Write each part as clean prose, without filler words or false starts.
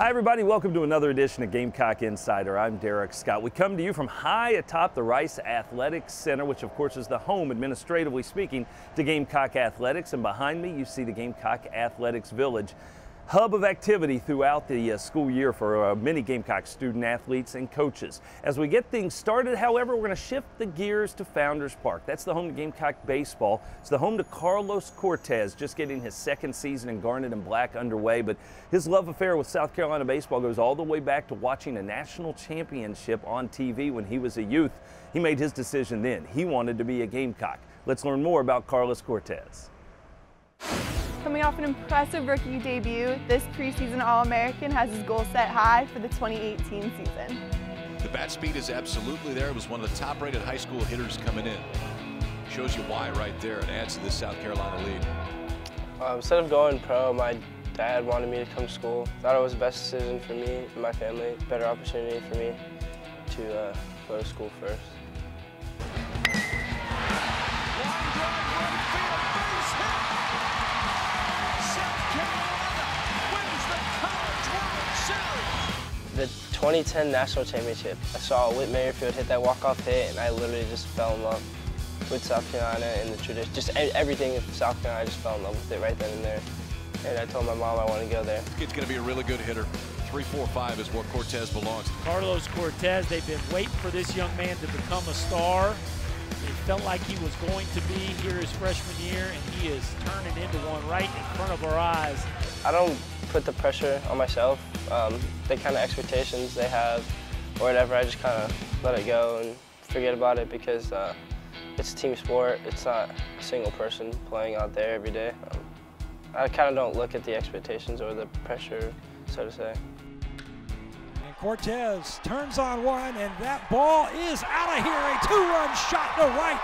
Hi everybody, welcome to another edition of Gamecock Insider. I'm Derek Scott. We come to you from high atop the Rice Athletic Center, which of course is the home, administratively speaking, to Gamecock Athletics. And behind me you see the Gamecock Athletics Village, hub of activity throughout the school year for many Gamecock student athletes and coaches. As we get things started, however, we're going to shift the gears to Founders Park. That's the home to Gamecock baseball. It's the home to Carlos Cortez, just getting his second season in garnet and black underway. But his love affair with South Carolina baseball goes all the way back to watching a national championship on TV when he was a youth. He made his decision then. He wanted to be a Gamecock. Let's learn more about Carlos Cortez. Coming off an impressive rookie debut, this preseason All-American has his goal set high for the 2018 season. The bat speed is absolutely there. It was one of the top-rated high school hitters coming in. Shows you why right there. It adds to this South Carolina lead. Instead of going pro, my dad wanted me to come to school. Thought it was the best decision for me and my family. Better opportunity for me to go to school first. The 2010 National Championship, I saw Whit Merrifield hit that walk-off hit, and I literally just fell in love with South Carolina and the tradition. Just everything in South Carolina, I just fell in love with it right then and there. And I told my mom I want to go there. Kid's going to be a really good hitter. 3-4-5 is where Cortez belongs. Carlos Cortez, they've been waiting for this young man to become a star. It felt like he was going to be here his freshman year, and he is turning into one right in front of our eyes. I don't put the pressure on myself. The kind of expectations they have or whatever, I just kind of let it go and forget about it because it's a team sport. It's not a single person playing out there every day. I kind of don't look at the expectations or the pressure, so to say. And Cortez turns on one, and that ball is out of here. A two-run shot to right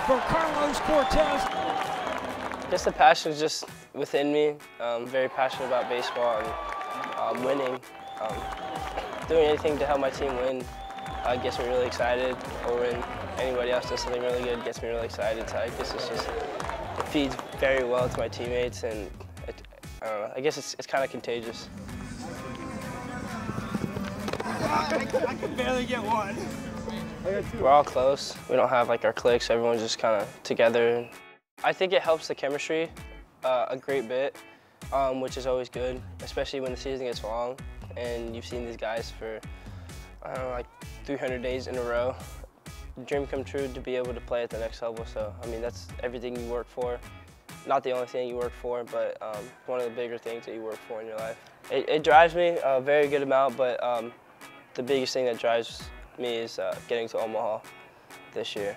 for Carlos Cortez. Just the passion is just within me. I'm very passionate about baseball and winning. Doing anything to help my team win gets me really excited, or when anybody else does something really good gets me really excited. So I guess it feeds very well to my teammates, and I don't know, I guess it's kind of contagious. I can barely get one. We're all close. We don't have like our cliques. Everyone's just kind of together. I think it helps the chemistry a great bit, which is always good, especially when the season gets long and you've seen these guys for, I don't know, like 300 days in a row. Dream come true to be able to play at the next level. So, I mean, that's everything you work for. Not the only thing you work for, but one of the bigger things that you work for in your life. It drives me a very good amount, but the biggest thing that drives me is getting to Omaha this year.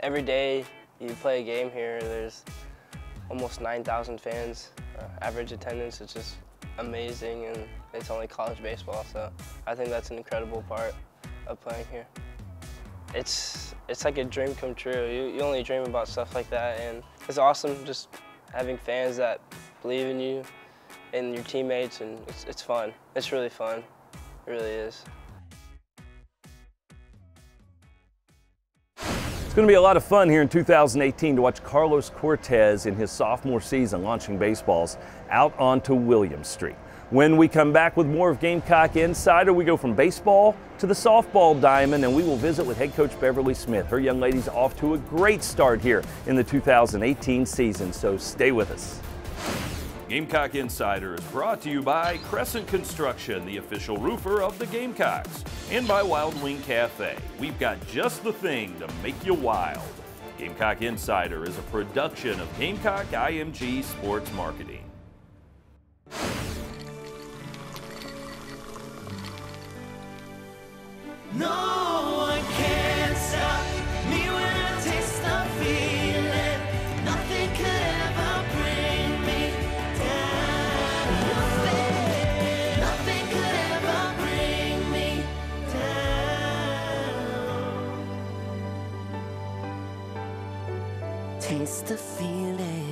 Every day you play a game here, there's almost 9,000 fans. Average attendance is just amazing, and it's only college baseball, so I think that's an incredible part of playing here. It's like a dream come true. You only dream about stuff like that, and it's awesome just having fans that believe in you and your teammates, and it's fun. It's really fun. It really is. It's going to be a lot of fun here in 2018 to watch Carlos Cortez in his sophomore season launching baseballs out onto Williams Street. When we come back with more of Gamecock Insider, we go from baseball to the softball diamond, and we will visit with head coach Beverly Smith. Her young lady's off to a great start here in the 2018 season, so stay with us. Gamecock Insider is brought to you by Crescent Construction, the official roofer of the Gamecocks, and by Wild Wing Cafe. We've got just the thing to make you wild. Gamecock Insider is a production of Gamecock IMG Sports Marketing. No one can stop me when I taste the feeling. Nothing could ever bring me down. Nothing could ever bring me down. Taste the feeling.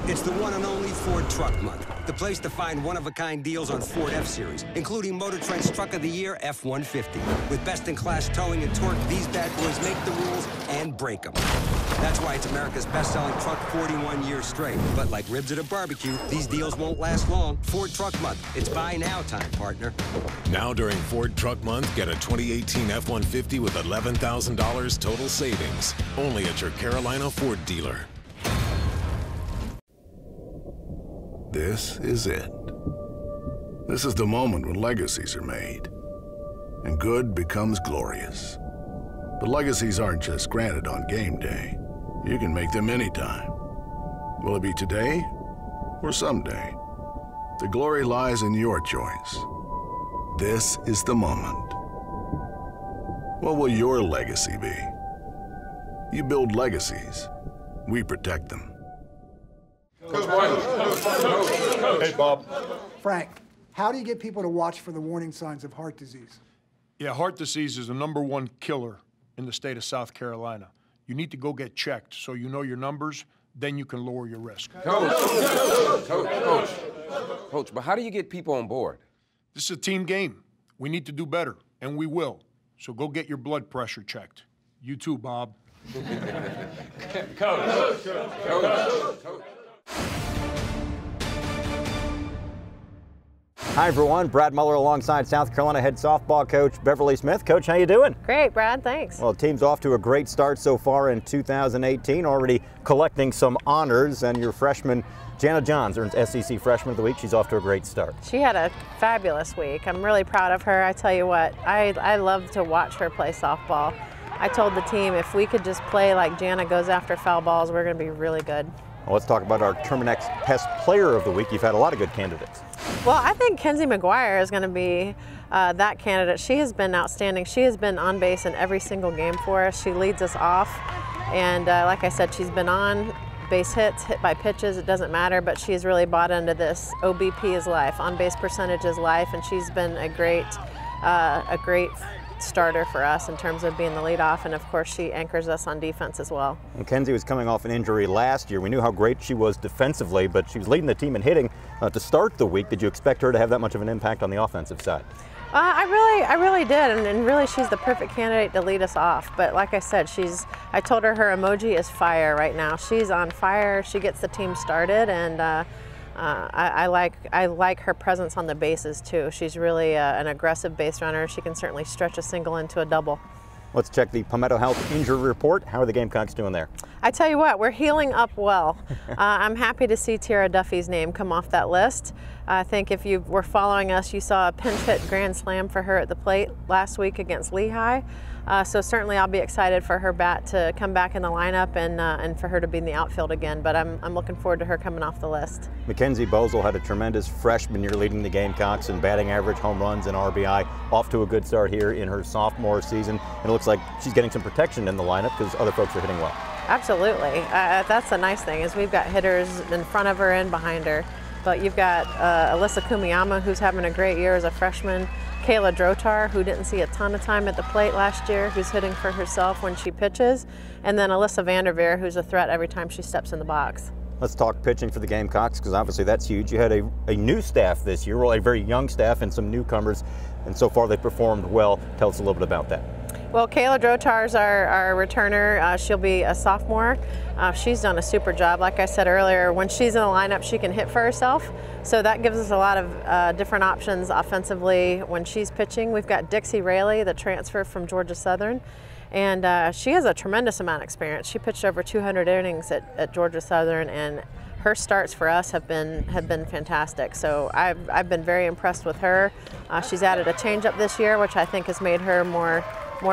It's the one and only Ford Truck Month, the place to find one-of-a-kind deals on Ford F-Series, including Motor Trend's Truck of the Year F-150. With best-in-class towing and torque, these bad boys make the rules and break them. That's why it's America's best-selling truck 41 years straight. But like ribs at a barbecue, these deals won't last long. Ford Truck Month. It's buy now time, partner. Now during Ford Truck Month, get a 2018 F-150 with $11,000 total savings. Only at your Carolina Ford dealer. This is it. This is the moment when legacies are made, and good becomes glorious. But legacies aren't just granted on game day. You can make them anytime. Will it be today or someday? The glory lies in your choice. This is the moment. What will your legacy be? You build legacies. We protect them. Hey, Bob. Frank, how do you get people to watch for the warning signs of heart disease? Yeah, heart disease is the #1 killer in the state of South Carolina. You need to go get checked so you know your numbers, then you can lower your risk. Coach, but how do you get people on board? This is a team game. We need to do better, and we will. So go get your blood pressure checked. You too, Bob. Coach. Hi everyone, Brad Muller alongside South Carolina head softball coach Beverly Smith. Coach, how you doing? Great, Brad, thanks. Well, the team's off to a great start so far in 2018, already collecting some honors, and your freshman Jana Johns earns SEC Freshman of the Week. She's off to a great start. She had a fabulous week. I'm really proud of her. I tell you what, I love to watch her play softball. I told the team if we could just play like Jana goes after foul balls, we're going to be really good. Well, let's talk about our Terminex Pest Player of the Week. You've had a lot of good candidates. Well, I think Kenzie McGuire is going to be that candidate. She has been outstanding. She has been on base in every single game for us. She leads us off, and like I said, she's been on base hits, hit by pitches, it doesn't matter, but she's really bought into this. OBP is life, on base percentage is life, and she's been a great starter for us in terms of being the leadoff, and of course she anchors us on defense as well. And Kenzie was coming off an injury last year. We knew how great she was defensively, but she was leading the team in hitting to start the week. Did you expect her to have that much of an impact on the offensive side? I really did, and really she's the perfect candidate to lead us off. But like I said, I told her emoji is fire right now. She's on fire. She gets the team started, and I like her presence on the bases too. She's really an aggressive base runner. She can certainly stretch a single into a double. Let's check the Palmetto Health injury report. How are the Gamecocks doing there? I tell you what, we're healing up well. I'm happy to see Tara Duffy's name come off that list. I think if you were following us, you saw a pinch hit grand slam for her at the plate last week against Lehigh. So certainly I'll be excited for her bat to come back in the lineup and for her to be in the outfield again, but I'm looking forward to her coming off the list. Mackenzie Bozel had a tremendous freshman year leading the Gamecocks in batting average, home runs, and RBI. Off to a good start here in her sophomore season. And it looks like she's getting some protection in the lineup because other folks are hitting well. Absolutely. That's the nice thing is we've got hitters in front of her and behind her. But you've got Alyssa Kumiyama, who's having a great year as a freshman. Kayla Drotar, who didn't see a ton of time at the plate last year, who's hitting for herself when she pitches. And then Alyssa Vanderveer, who's a threat every time she steps in the box. Let's talk pitching for the Gamecocks, because obviously that's huge. You had a new staff this year, well, a very young staff and some newcomers, and so far they performed well. Tell us a little bit about that. Well, Kayla Drotar's our returner. She'll be a sophomore. She's done a super job. Like I said earlier, when she's in the lineup, she can hit for herself. So that gives us a lot of different options offensively when she's pitching. We've got Dixie Raley, the transfer from Georgia Southern. And she has a tremendous amount of experience. She pitched over 200 innings at Georgia Southern, and her starts for us have been fantastic. So I've been very impressed with her. She's added a changeup this year, which I think has made her more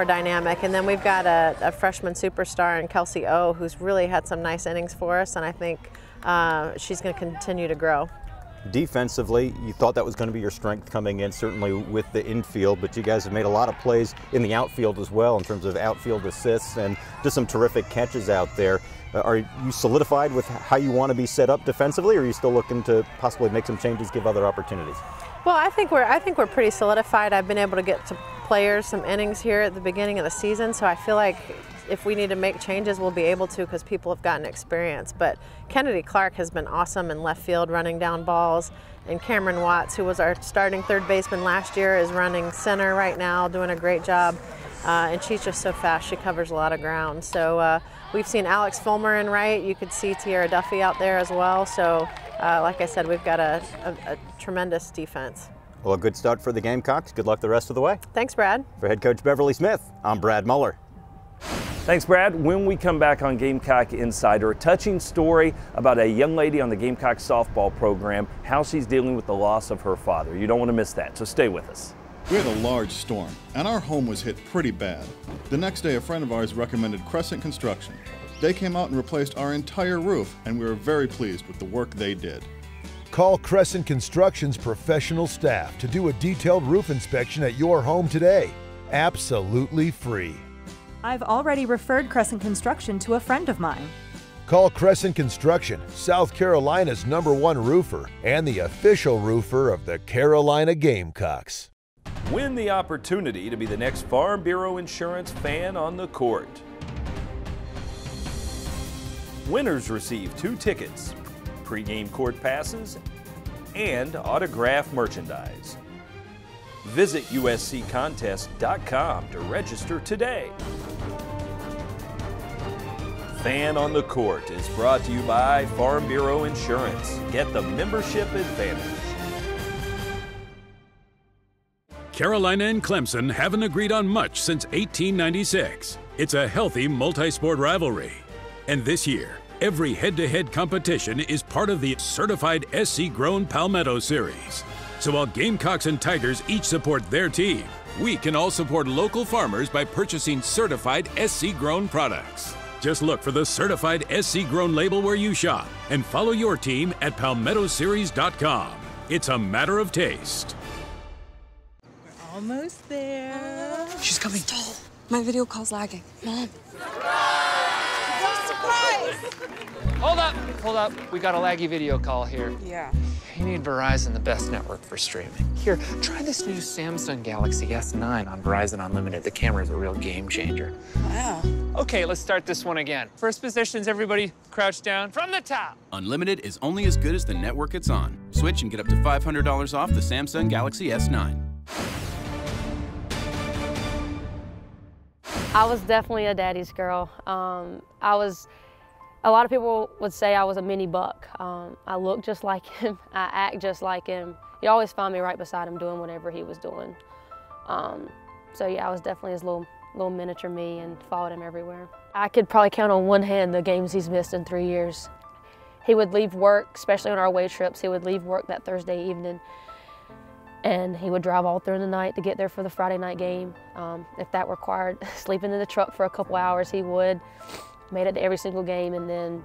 dynamic. And then we've got a freshman superstar in Kelsey O, who's really had some nice innings for us, and I think she's going to continue to grow. Defensively, you thought that was going to be your strength coming in, certainly with the infield, but you guys have made a lot of plays in the outfield as well in terms of outfield assists and just some terrific catches out there. Are you solidified with how you want to be set up defensively, or are you still looking to possibly make some changes, give other opportunities? Well, I think we're pretty solidified. I've been able to get to players some innings here at the beginning of the season, so I feel like if we need to make changes, we'll be able to because people have gotten experience. But Kennedy Clark has been awesome in left field running down balls, and Cameron Watts, who was our starting third baseman last year, is running center right now, doing a great job. and she's just so fast. She covers a lot of ground. So we've seen Alex Fulmer in right. You could see Tiara Duffy out there as well. So like I said, we've got a tremendous defense. Well, a good start for the Gamecocks. Good luck the rest of the way. Thanks, Brad. For head coach Beverly Smith, I'm Brad Muller. Thanks, Brad. When we come back on Gamecock Insider, a touching story about a young lady on the Gamecock softball program, how she's dealing with the loss of her father. You don't want to miss that, so stay with us. We had a large storm, and our home was hit pretty bad. The next day, a friend of ours recommended Crescent Construction. They came out and replaced our entire roof, and we were very pleased with the work they did. Call Crescent Construction's professional staff to do a detailed roof inspection at your home today. Absolutely free. I've already referred Crescent Construction to a friend of mine. Call Crescent Construction, South Carolina's #1 roofer and the official roofer of the Carolina Gamecocks. Win the opportunity to be the next Farm Bureau Insurance fan on the court. Winners receive 2 tickets, pre-game court passes, and autographed merchandise. Visit usccontest.com to register today. Fan on the Court is brought to you by Farm Bureau Insurance. Get the membership advantage. Carolina and Clemson haven't agreed on much since 1896. It's a healthy multi-sport rivalry. And this year, every head-to-head competition is part of the certified SC-grown Palmetto Series. So while Gamecocks and Tigers each support their team, we can all support local farmers by purchasing certified SC-grown products. Just look for the certified SC-grown label where you shop and follow your team at palmettoseries.com. It's a matter of taste. We're almost there. She's coming. Stall. My video call's lagging. Mom. Hold up. We got a laggy video call here. Yeah. You need Verizon, the best network for streaming. Here, try this new Samsung Galaxy S9 on Verizon Unlimited. The camera's a real game changer. Wow. Okay, let's start this one again. First positions, everybody crouch down from the top. Unlimited is only as good as the network it's on. Switch and get up to $500 off the Samsung Galaxy S9. I was definitely a daddy's girl. A lot of people would say I was a mini Buck. I look just like him, I act just like him. You always find me right beside him doing whatever he was doing. So yeah, I was definitely his little miniature me and followed him everywhere. I could probably count on one hand the games he's missed in 3 years. He would leave work, especially on our away trips, he would leave work that Thursday evening and he would drive all through the night to get there for the Friday night game. If that required sleeping in the truck for a couple hours, he would. Made it to every single game, and then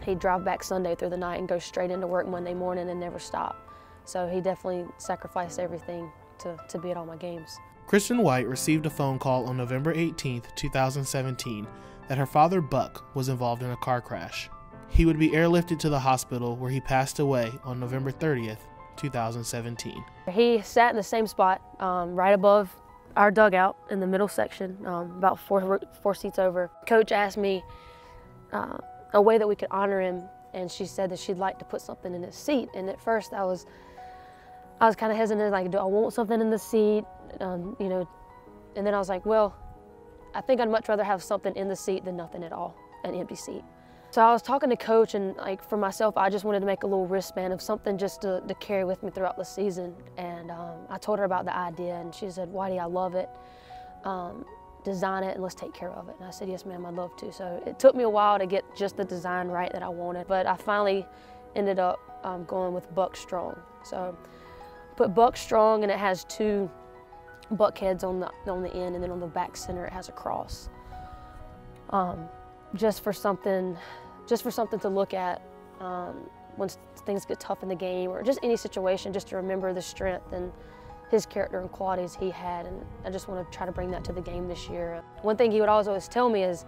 he'd drive back Sunday through the night and go straight into work Monday morning and never stop. So he definitely sacrificed everything to be at all my games. Kristen White received a phone call on November 18, 2017, that her father, Buck, was involved in a car crash. He would be airlifted to the hospital where he passed away on November 30th, 2017. He sat in the same spot right above our dugout in the middle section, about four seats over. Coach asked me a way that we could honor him, and she said that she'd like to put something in his seat. And at first I was kind of hesitant, like, do I want something in the seat? You know, and then I was like, well, I think I'd much rather have something in the seat than nothing at all, an empty seat. So I was talking to Coach, and like for myself, I just wanted to make a little wristband of something just to carry with me throughout the season. And I told her about the idea, and she said, Whitey, I love it. Design it and let's take care of it. And I said, yes, ma'am, I'd love to. So it took me a while to get just the design right that I wanted, but I finally ended up going with Buck Strong. So put Buck Strong, and it has 2 buck heads on the end, and then on the back center it has a cross. Just for something to look at when things get tough in the game, or just any situation, just to remember the strength and his character and qualities he had. And I just want to try to bring that to the game this year. One thing he would always tell me is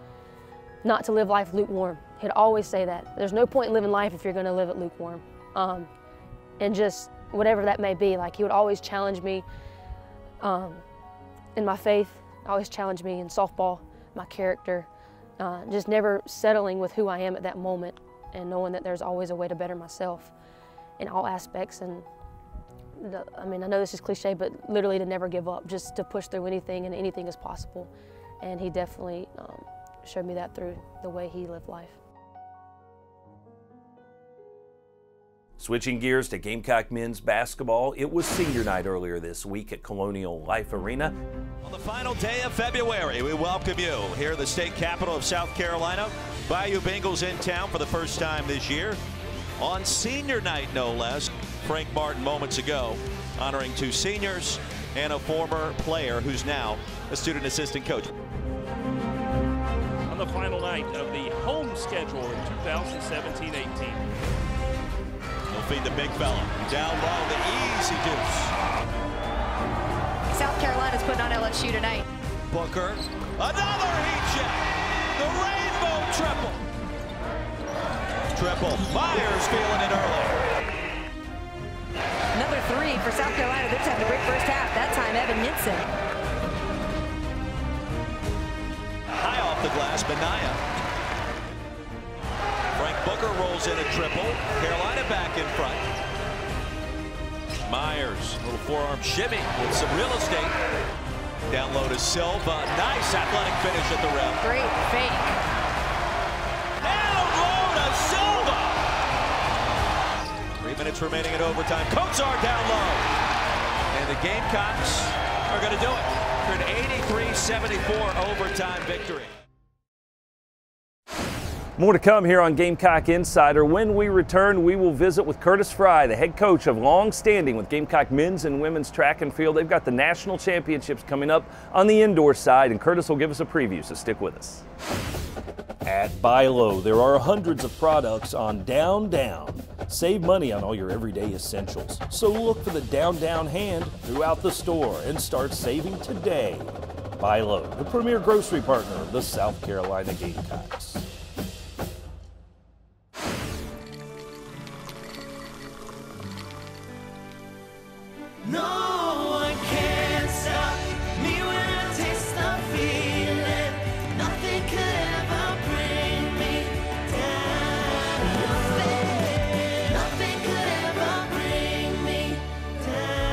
not to live life lukewarm. He'd always say that. There's no point in living life if you're going to live it lukewarm. And just whatever that may be, like he would always challenge me in my faith, always challenge me in softball, my character. Just never settling with who I am at that moment, and knowing that there's always a way to better myself in all aspects. And I mean, I know this is cliche, but literally to never give up, just to push through anything, and anything is possible. And he definitely showed me that through the way he lived life. Switching gears to Gamecock men's basketball, it was senior night earlier this week at Colonial Life Arena. On the final day of February, we welcome you here in the state capital of South Carolina. Bayou Bengals in town for the first time this year. On senior night, no less. Frank Martin moments ago honoring 2 seniors and a former player who's now a student assistant coach. On the final night of the home schedule in 2017-18. He'll feed the big fella. Down low, the easy deuce. South Carolina's putting on LSU tonight. Booker, another heat check. The rainbow triple. Myers feeling it early. Another 3 for South Carolina. They're having a great first half. That time, Evan Nitson. High off the glass, Benaya. Frank Booker rolls in a triple. Carolina back in front. Myers, little forearm shimmy with some real estate. Down low to Silva. Nice athletic finish at the rim. Great fake. Down low to Silva. 3 minutes remaining in overtime. Kozar down low. And the Gamecocks are going to do it for an 83-74 overtime victory. More to come here on Gamecock Insider. When we return, we will visit with Curtis Fry, the head coach of long-standing with Gamecock men's and women's track and field. They've got the national championships coming up on the indoor side, and Curtis will give us a preview, so stick with us. At Buy Low, there are hundreds of products on Down Down. Save money on all your everyday essentials. So look for the Down Down hand throughout the store and start saving today. Buy Low, the premier grocery partner of the South Carolina Gamecocks. No one can stop me when I taste the feeling. Nothing could ever bring me down. Nothing could ever bring me down.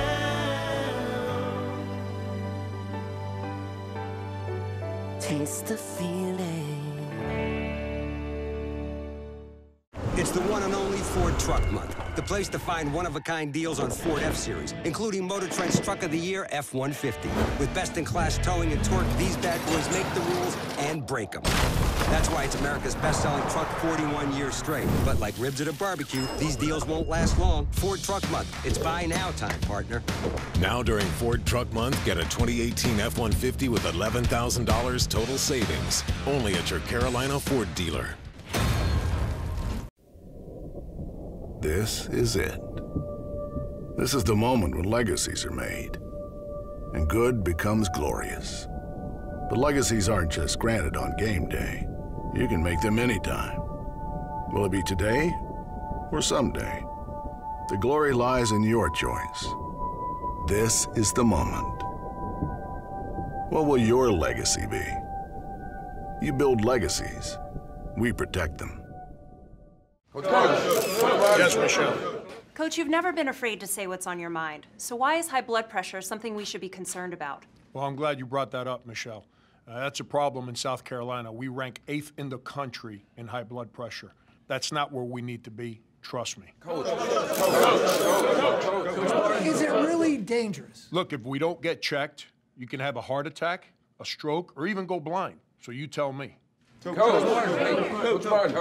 Taste the feeling. It's the one and only Ford Truck Month. The place to find one-of-a-kind deals on Ford F-Series, including Motor Trend's Truck of the Year F-150. With best-in-class towing and torque, these bad boys make the rules and break them. That's why it's America's best-selling truck 41 years straight. But like ribs at a barbecue, these deals won't last long. Ford Truck Month. It's buy now time, partner. Now during Ford Truck Month, get a 2018 F-150 with $11,000 total savings. Only at your Carolina Ford dealer. This is it. This is the moment when legacies are made, and good becomes glorious. But legacies aren't just granted on game day. You can make them anytime. Will it be today or someday? The glory lies in your choice. This is the moment. What will your legacy be? You build legacies. We protect them. Yes, Michelle. Coach, you've never been afraid to say what's on your mind. So why is high blood pressure something we should be concerned about? Well, I'm glad you brought that up, Michelle. That's a problem in South Carolina. We rank 8th in the country in high blood pressure. That's not where we need to be. Trust me. Coach. Is it really dangerous? Look, if we don't get checked, you can have a heart attack, a stroke, or even go blind. So you tell me. Coach Martin.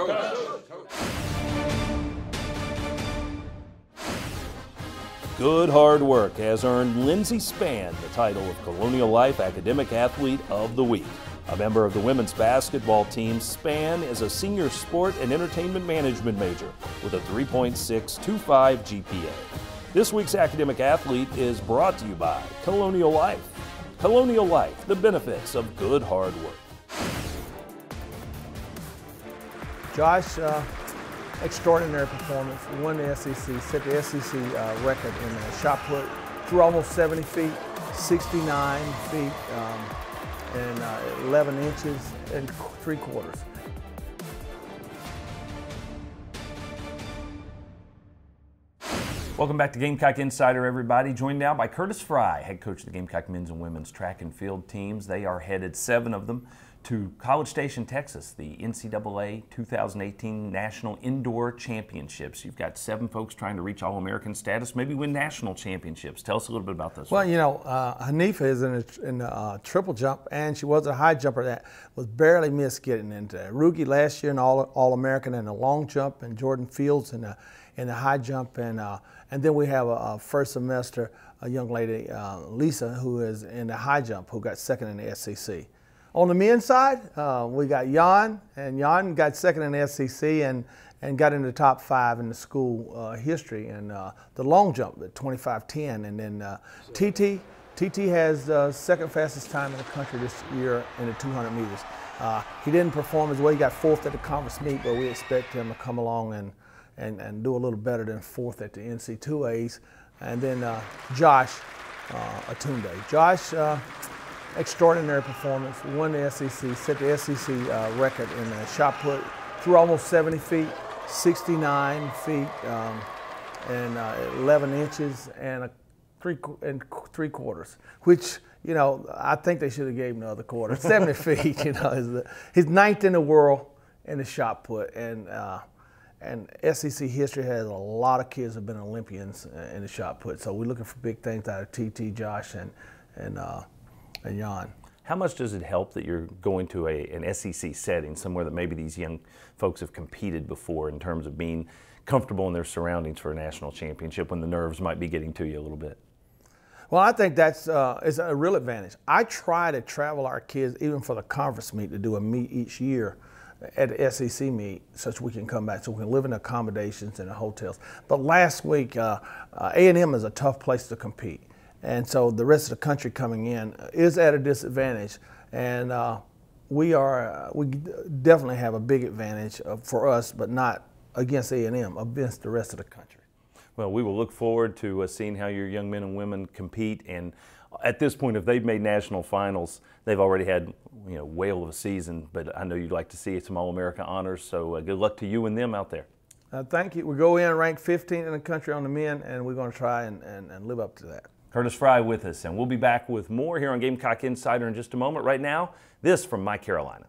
Good hard work has earned Lindsey Spann the title of Colonial Life Academic Athlete of the Week. A member of the women's basketball team, Spann is a senior sport and entertainment management major with a 3.625 GPA. This week's academic athlete is brought to you by Colonial Life. Colonial Life, the benefits of good hard work. Josh, extraordinary performance. We won the SEC, set the SEC record in shot put, threw almost 70 feet, 69 feet, and 11 inches and 3/4. Welcome back to Gamecock Insider, everybody. Joined now by Curtis Fry, head coach of the Gamecock men's and women's track and field teams. They are headed, 7 of them, to College Station, Texas, the NCAA 2018 National Indoor Championships. You've got 7 folks trying to reach All-American status, maybe win national championships. Tell us a little bit about this. Well, you know, Hanifa is in the triple jump, and she was a high jumper that was barely missed getting into it. Rugi last year, an All-American in the long jump, and Jordan Fields in the high jump, and then we have a first semester, a young lady, Lisa, who is in the high jump, who got second in the SEC. On the men's side, we got Jan, and Jan got second in the SEC and got into the top 5 in the school history in the long jump at 25:10. And then TT has the second fastest time in the country this year in the 200 meters. He didn't perform as well. He got 4th at the conference meet, but we expect him to come along and do a little better than 4th at the NC2As. And then Josh Atunde. Josh, extraordinary performance, won the SEC, set the SEC record in a shot put through almost 70 feet, 69 feet and 11 inches and 3/4, which, you know, I think they should have gave him the other quarter. 70 feet, you know, he's 9th in the world in the shot put, and SEC history has a lot of kids who have been Olympians in the shot put. So we're looking for big things out of TT, Josh, and Jan. How much does it help that you're going to an SEC setting, somewhere that maybe these young folks have competed before, in terms of being comfortable in their surroundings for a national championship when the nerves might be getting to you a little bit? Well, I think that's is a real advantage. I try to travel our kids, even for the conference meet, to do a meet each year at the SEC meet, so we can come back, so we can live in accommodations and the hotels. But last week, A&M is a tough place to compete. And so the rest of the country coming in is at a disadvantage. And we definitely have a big advantage for us, but not against A&M, against the rest of the country. Well, we will look forward to seeing how your young men and women compete. And at this point, if they've made national finals, they've already had, you know, whale of a season. But I know you'd like to see some All-America honors. So good luck to you and them out there. Thank you. We go in ranked 15th in the country on the men, and we're going to try and live up to that. Curtis Fry with us, and we'll be back with more here on Gamecock Insider in just a moment. Right now, this from My Carolina.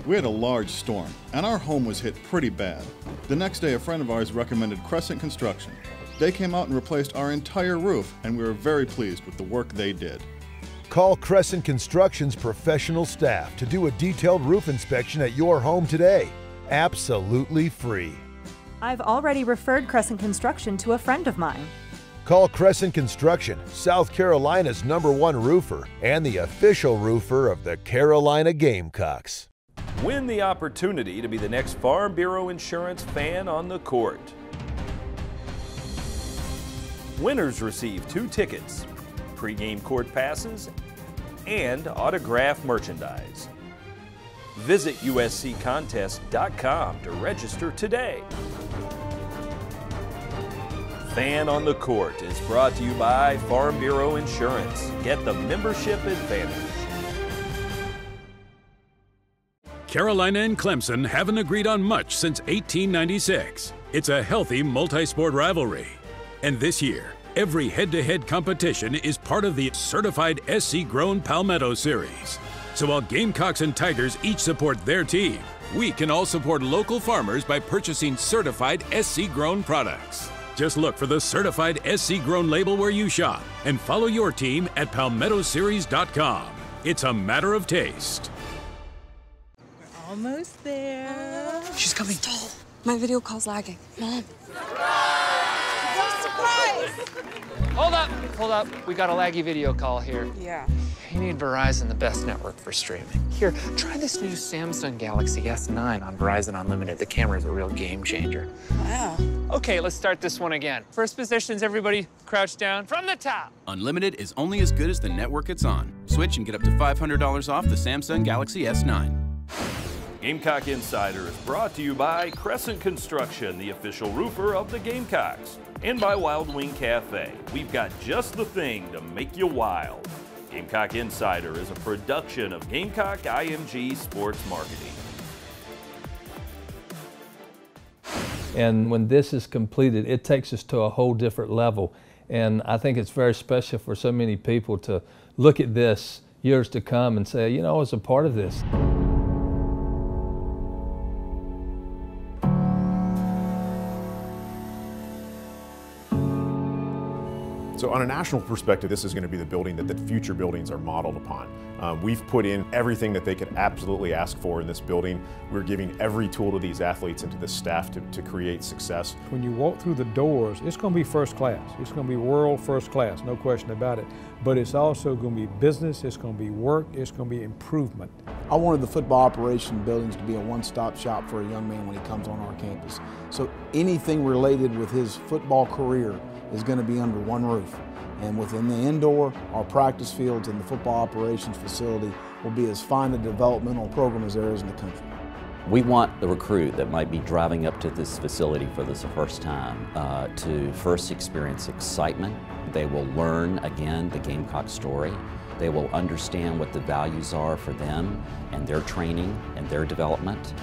We had a large storm, and our home was hit pretty bad. The next day, a friend of ours recommended Crescent Construction. They came out and replaced our entire roof, and we were very pleased with the work they did. Call Crescent Construction's professional staff to do a detailed roof inspection at your home today. Absolutely free. I've already referred Crescent Construction to a friend of mine. Call Crescent Construction, South Carolina's #1 roofer and the official roofer of the Carolina Gamecocks. Win the opportunity to be the next Farm Bureau Insurance fan on the court. Winners receive 2 tickets, pregame court passes, and autographed merchandise. Visit usccontest.com to register today. Fan on the Court is brought to you by Farm Bureau Insurance. Get the membership advantage. Carolina and Clemson haven't agreed on much since 1896. It's a healthy multi-sport rivalry. And this year, every head-to-head competition is part of the certified SC-grown Palmetto Series. So while Gamecocks and Tigers each support their team, we can all support local farmers by purchasing certified SC-grown products. Just look for the certified SC-grown label where you shop and follow your team at palmettoseries.com. It's a matter of taste. Almost there. She's coming. Stall. My video call's lagging. Mom. Hold up. We got a laggy video call here. Yeah. You need Verizon, the best network for streaming. Here, try this new Samsung Galaxy S9 on Verizon Unlimited. The camera is a real game changer. Wow. Okay, let's start this one again. First positions, everybody crouch down from the top. Unlimited is only as good as the network it's on. Switch and get up to $500 off the Samsung Galaxy S9. Gamecock Insider is brought to you by Crescent Construction, the official roofer of the Gamecocks, and by Wild Wing Cafe. We've got just the thing to make you wild. Gamecock Insider is a production of Gamecock IMG Sports Marketing. And when this is completed, it takes us to a whole different level. And I think it's very special for so many people to look at this years to come and say, you know, I was a part of this. So on a national perspective, this is going to be the building that the future buildings are modeled upon. We've put in everything that they could absolutely ask for in this building. We're giving every tool to these athletes and to the staff to create success. When you walk through the doors, it's going to be first class. It's going to be world first class, no question about it. But it's also going to be business, it's going to be work, it's going to be improvement. I wanted the football operation buildings to be a one-stop shop for a young man when he comes on our campus. So anything related with his football career is going to be under one roof. And within the indoor, our practice fields and the football operations facility will be as fine a developmental program as there is in the country. We want the recruit that might be driving up to this facility for the first time to first experience excitement. They will learn, again, the Gamecock story. They will understand what the values are for them and their training and their development.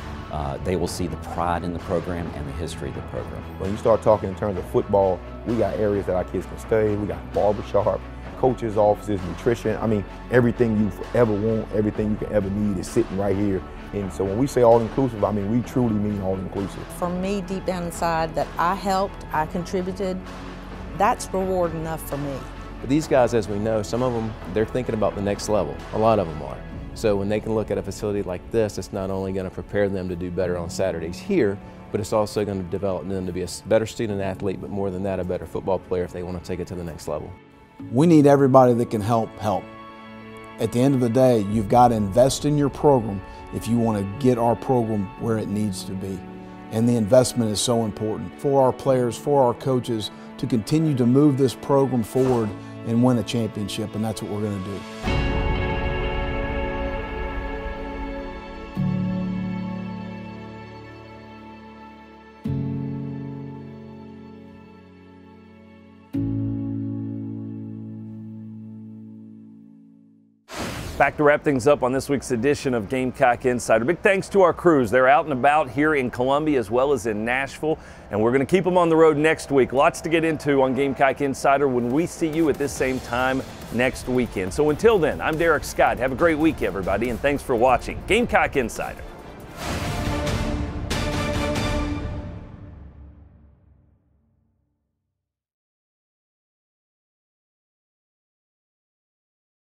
They will see the pride in the program and the history of the program. When you start talking in terms of football, we got areas that our kids can stay. We got barbershop, coaches' offices, nutrition. I mean, everything you ever want, everything you can ever need is sitting right here. And so when we say all-inclusive, I mean, we truly mean all-inclusive. For me, deep down inside, that I helped, I contributed, that's reward enough for me. But these guys, as we know, some of them, they're thinking about the next level. A lot of them are. So when they can look at a facility like this, it's not only going to prepare them to do better on Saturdays here, but it's also going to develop them to be a better student athlete, but more than that, a better football player if they want to take it to the next level. We need everybody that can help. At the end of the day, you've got to invest in your program if you want to get our program where it needs to be. And the investment is so important for our players, for our coaches, to continue to move this program forward and win a championship, and that's what we're going to do. Back to wrap things up on this week's edition of Gamecock Insider. Big thanks to our crews. They're out and about here in Columbia as well as in Nashville, and we're going to keep them on the road next week. Lots to get into on Gamecock Insider when we see you at this same time next weekend. So until then, I'm Derek Scott. Have a great week, everybody, and thanks for watching Gamecock Insider.